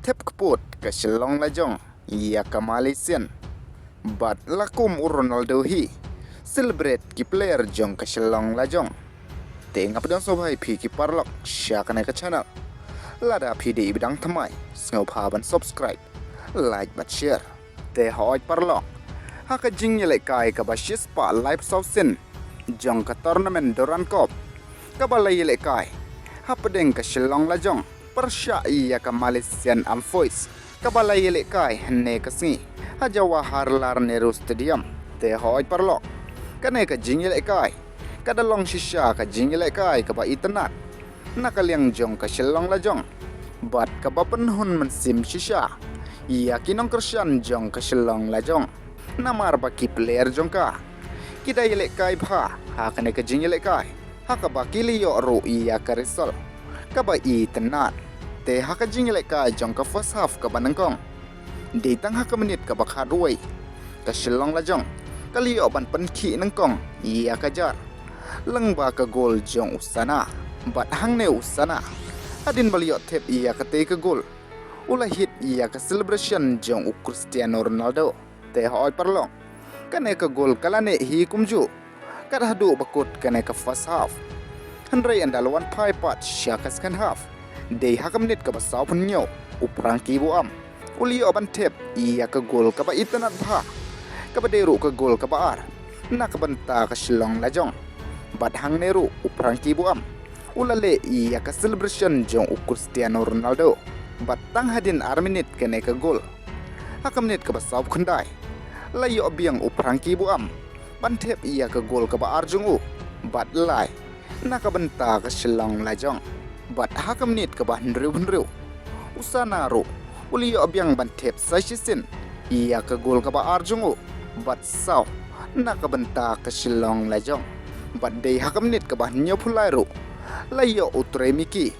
Thep kput ke Shillong Lajong iaka Malaysian. But lakum Ronaldo hi celebrate ki player jong ke Shillong Lajong. Tengap dan sobai pi ki parlok syakane ke channel. Lada pi di bidang thamai ngau pha ban subscribe, like bat share. Te hoi parlok. Haka jing ialehkai ka basis pa live sausin jong ke tournament Durand Cup. Ka balai ialehkai. Hapadeng ke Shillong Lajong. Persya iaka Malaysian voice kabalai ialehkai hene kasni hajawa harlar neru stadium te hoi parlok kane ka jing ialehkai kadalong shisha ka jing ialehkai ka ba itanat nakaliang jong ka Shillong Lajong bat ka ba penhun mensim shisha ia kinong kersian jong ka Shillong Lajong namar ba ki player jong ka kita ialehkai bha ha kane ka jing ialehkai ha ka ba kiliyo ru ia ka result ka ba itanat te haka jing ialehkai jong ka first half ka banangkong di tang haka menit ka bakha ruai ka Shillong Lajong kaliyo ban penki nangkong ia kajar lengba ka gol jong usana bat hang ne usana adin baliyo Thep ia ka te ka gol ulah hit ia ka celebration jong Cristiano Ronaldo te hoi parlong kane ka gol kalane hi kumju kad hadu bakut kane ka first half handrai andalwan pai pat syaka second half Day haka menit ka basaw punyo uprang kibu am ulio ban Thep iya ka gol ka ba itanat bha ka ba deru ka gol ka ba ar nak banta ka Shillong Lajong bat hang neru uprang kibu am ulale iya ka celebration jong Cristiano Ronaldo bat tang hadin ar menit kene ka gol haka menit ka basaw khundai layo biang uprang kibu am ban Thep iya ka gol ka ba ar jong bat lai nak banta ka Shillong Lajong bat haka menit ka bah nriu usana ro ulio abyang ban Thep sashisin iya ka gol ka ba arjungo bat saw naka banta ka Shillong Lajong bat dei haka menit ka bah nyo phulai ro layo utre miki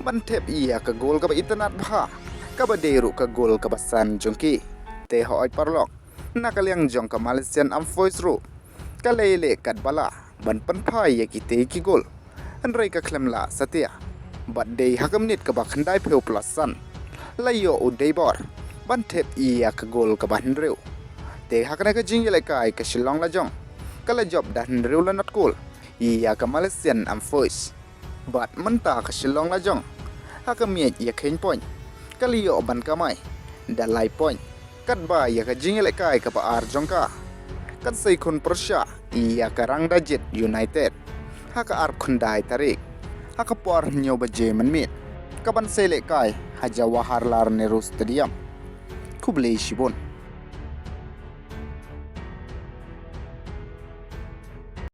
ban Thep iya ka gol ka ba itanat bha ka ba dei ro ka gol ka ba san jongki te hoi parlok nakaliang jong ka Malaysian voice ro kalele kat bala ban panpai ya ki te ki gol andrai ka klemla satia bat dei haka menit ka ba khandai pheu plusan layo udei bor ban Thep iya ka gol ka ba hnreu te haka ka jing ialehkai ka Shillong Lajong kala job dah hnreu lanat gol iya ka Malaysian voice bat menta ka Shillong Lajong haka miet iya khen point kaliyo ban kamai dalai point kat ba iya ka jing ialehkai ka ba ar jongka kat sei khun Persya iya ka Rangdajit United haka ar khundai tarik haka por nyo ba jeman mit kaban ialehkai hajawa harlar neru stadium kublei shibon